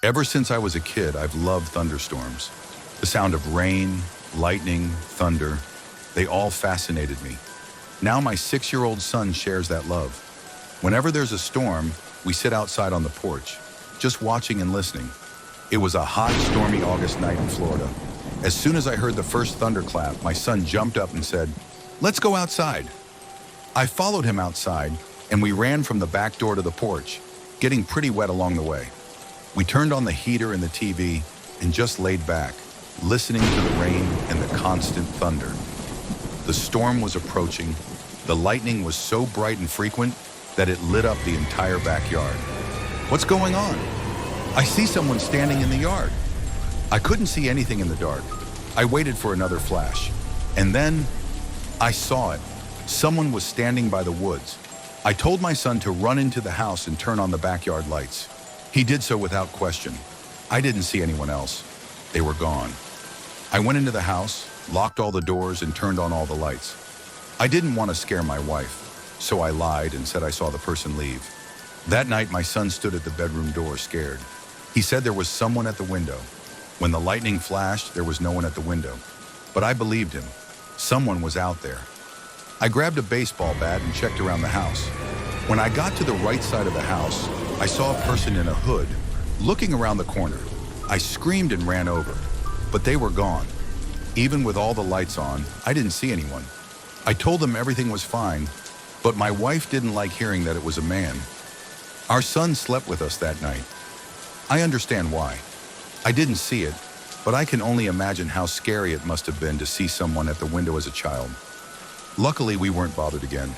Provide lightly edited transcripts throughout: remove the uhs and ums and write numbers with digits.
Ever since I was a kid, I've loved thunderstorms. The sound of rain, lightning, thunder, they all fascinated me. Now my 6-year-old son shares that love. Whenever there's a storm, we sit outside on the porch, just watching and listening. It was a hot, stormy August night in Florida. As soon as I heard the first thunderclap, my son jumped up and said, "Let's go outside." I followed him outside, and we ran from the back door to the porch, getting pretty wet along the way. We turned on the heater and the TV and just laid back, listening to the rain and the constant thunder. The storm was approaching. The lightning was so bright and frequent that it lit up the entire backyard. "What's going on?" "I see someone standing in the yard." I couldn't see anything in the dark. I waited for another flash, and then I saw it. Someone was standing by the woods. I told my son to run into the house and turn on the backyard lights. He did so without question. I didn't see anyone else. They were gone. I went into the house, locked all the doors, and turned on all the lights. I didn't want to scare my wife, so I lied and said I saw the person leave. That night, my son stood at the bedroom door scared. He said there was someone at the window. When the lightning flashed, there was no one at the window. But I believed him. Someone was out there. I grabbed a baseball bat and checked around the house. When I got to the right side of the house, I saw a person in a hood looking around the corner. I screamed and ran over, but they were gone. Even with all the lights on, I didn't see anyone. I told them everything was fine, but my wife didn't like hearing that it was a man. Our son slept with us that night. I understand why. I didn't see it, but I can only imagine how scary it must have been to see someone at the window as a child. Luckily, we weren't bothered again,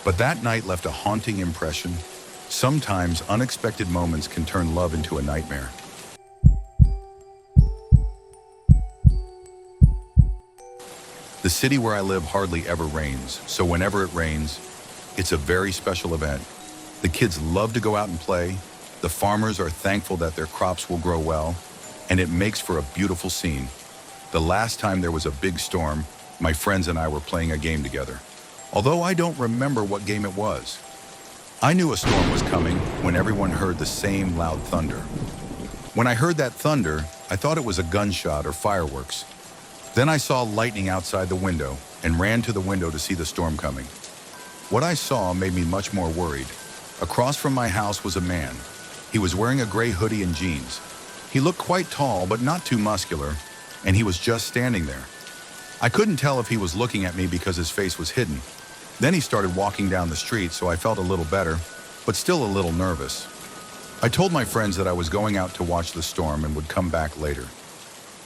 but that night left a haunting impression. Sometimes unexpected moments can turn love into a nightmare. The city where I live hardly ever rains, so whenever it rains, it's a very special event. The kids love to go out and play. The farmers are thankful that their crops will grow well, and it makes for a beautiful scene. The last time there was a big storm, my friends and I were playing a game together. Although I don't remember what game it was. I knew a storm was coming when everyone heard the same loud thunder. When I heard that thunder, I thought it was a gunshot or fireworks. Then I saw lightning outside the window and ran to the window to see the storm coming. What I saw made me much more worried. Across from my house was a man. He was wearing a gray hoodie and jeans. He looked quite tall, but not too muscular, and he was just standing there. I couldn't tell if he was looking at me because his face was hidden. Then he started walking down the street, so I felt a little better, but still a little nervous. I told my friends that I was going out to watch the storm and would come back later.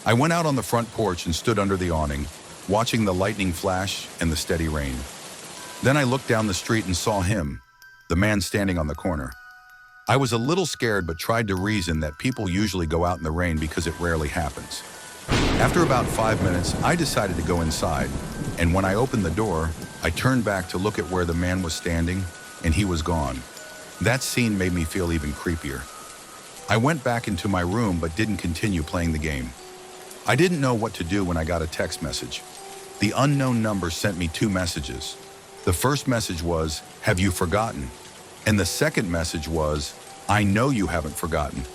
I went out on the front porch and stood under the awning, watching the lightning flash and the steady rain. Then I looked down the street and saw him, the man standing on the corner. I was a little scared but tried to reason that people usually go out in the rain because it rarely happens. After about 5 minutes, I decided to go inside, and when I opened the door, I turned back to look at where the man was standing, and he was gone. That scene made me feel even creepier. I went back into my room but didn't continue playing the game. I didn't know what to do when I got a text message. The unknown number sent me 2 messages. The first message was, "Have you forgotten?" And the second message was, "I know you haven't forgotten."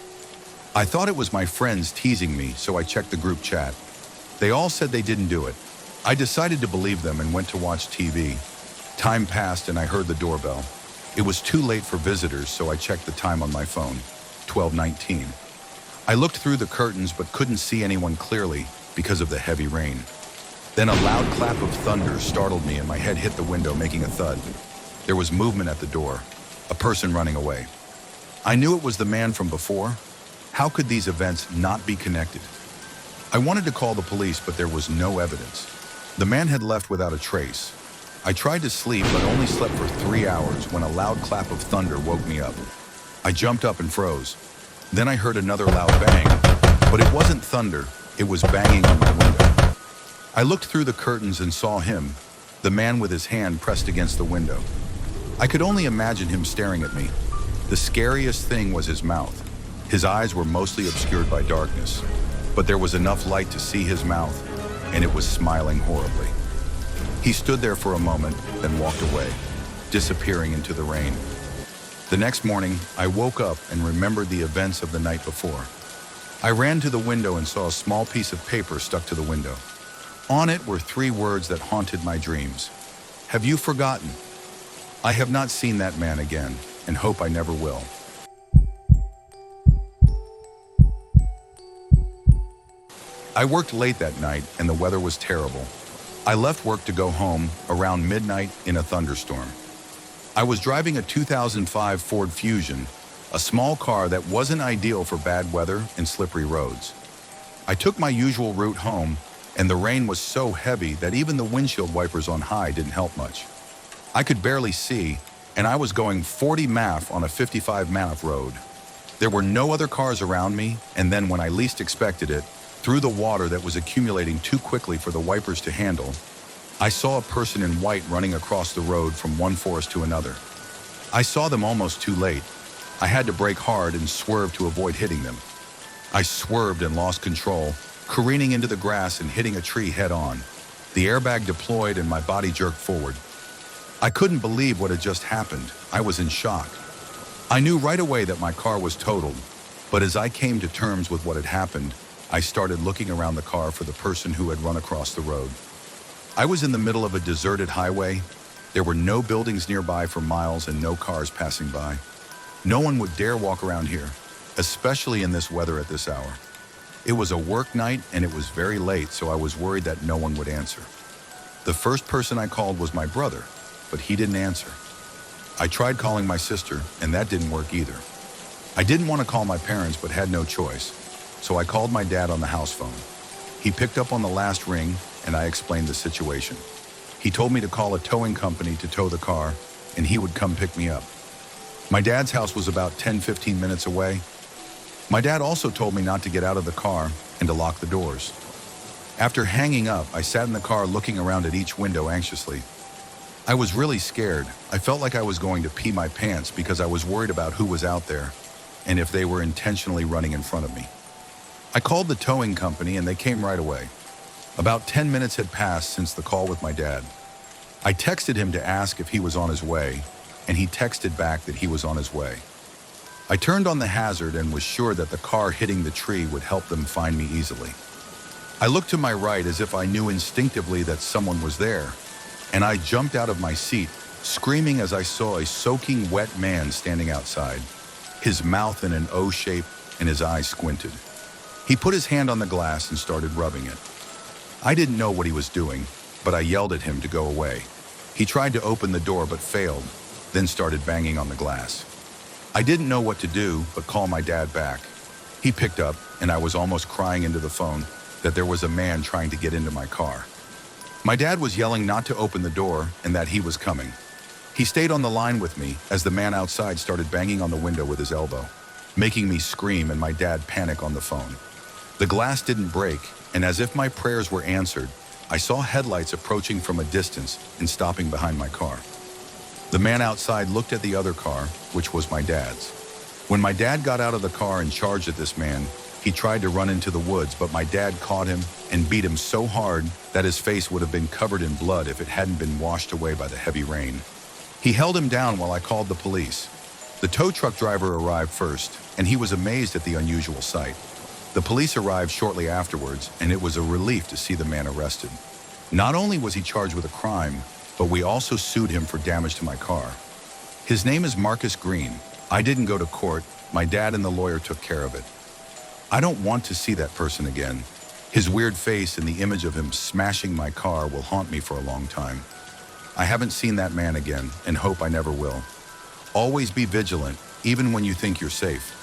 I thought it was my friends teasing me, so I checked the group chat. They all said they didn't do it. I decided to believe them and went to watch TV. Time passed and I heard the doorbell. It was too late for visitors, so I checked the time on my phone, 12:19. I looked through the curtains but couldn't see anyone clearly because of the heavy rain. Then a loud clap of thunder startled me and my head hit the window, making a thud. There was movement at the door, a person running away. I knew it was the man from before. How could these events not be connected? I wanted to call the police, but there was no evidence. The man had left without a trace. I tried to sleep, but only slept for 3 hours when a loud clap of thunder woke me up. I jumped up and froze. Then I heard another loud bang, but it wasn't thunder, it was banging on my window. I looked through the curtains and saw him, the man with his hand pressed against the window. I could only imagine him staring at me. The scariest thing was his mouth. His eyes were mostly obscured by darkness, but there was enough light to see his mouth, and it was smiling horribly. He stood there for a moment, then walked away, disappearing into the rain. The next morning, I woke up and remembered the events of the night before. I ran to the window and saw a small piece of paper stuck to the window. On it were 3 words that haunted my dreams. Have you forgotten? I have not seen that man again, and hope I never will. I worked late that night, and the weather was terrible. I left work to go home around midnight in a thunderstorm. I was driving a 2005 Ford Fusion, a small car that wasn't ideal for bad weather and slippery roads. I took my usual route home, and the rain was so heavy that even the windshield wipers on high didn't help much. I could barely see, and I was going 40 mph on a 55 mph road. There were no other cars around me, and then when I least expected it, through the water that was accumulating too quickly for the wipers to handle, I saw a person in white running across the road from one forest to another. I saw them almost too late. I had to brake hard and swerve to avoid hitting them. I swerved and lost control, careening into the grass and hitting a tree head-on. The airbag deployed and my body jerked forward. I couldn't believe what had just happened. I was in shock. I knew right away that my car was totaled, but as I came to terms with what had happened, I started looking around the car for the person who had run across the road. I was in the middle of a deserted highway. There were no buildings nearby for miles and no cars passing by. No one would dare walk around here, especially in this weather at this hour. It was a work night and it was very late, so I was worried that no one would answer. The first person I called was my brother, but he didn't answer. I tried calling my sister, and that didn't work either. I didn't want to call my parents, but had no choice, so I called my dad on the house phone. He picked up on the last ring, and I explained the situation. He told me to call a towing company to tow the car, and he would come pick me up. My dad's house was about 10-15 minutes away. My dad also told me not to get out of the car and to lock the doors. After hanging up, I sat in the car looking around at each window anxiously. I was really scared. I felt like I was going to pee my pants because I was worried about who was out there and if they were intentionally running in front of me. I called the towing company and they came right away. About 10 minutes had passed since the call with my dad. I texted him to ask if he was on his way, and he texted back that he was on his way. I turned on the hazard and was sure that the car hitting the tree would help them find me easily. I looked to my right as if I knew instinctively that someone was there, and I jumped out of my seat, screaming as I saw a soaking wet man standing outside, his mouth in an O shape and his eyes squinted. He put his hand on the glass and started rubbing it. I didn't know what he was doing, but I yelled at him to go away. He tried to open the door but failed, then started banging on the glass. I didn't know what to do but call my dad back. He picked up, and I was almost crying into the phone that there was a man trying to get into my car. My dad was yelling not to open the door and that he was coming. He stayed on the line with me as the man outside started banging on the window with his elbow, making me scream and my dad panic on the phone. The glass didn't break, and as if my prayers were answered, I saw headlights approaching from a distance and stopping behind my car. The man outside looked at the other car, which was my dad's. When my dad got out of the car and charged at this man, he tried to run into the woods, but my dad caught him and beat him so hard that his face would have been covered in blood if it hadn't been washed away by the heavy rain. He held him down while I called the police. The tow truck driver arrived first, and he was amazed at the unusual sight. The police arrived shortly afterwards, and it was a relief to see the man arrested. Not only was he charged with a crime, but we also sued him for damage to my car. His name is Marcus Green. I didn't go to court. My dad and the lawyer took care of it. I don't want to see that person again. His weird face and the image of him smashing my car will haunt me for a long time. I haven't seen that man again and hope I never will. Always be vigilant, even when you think you're safe.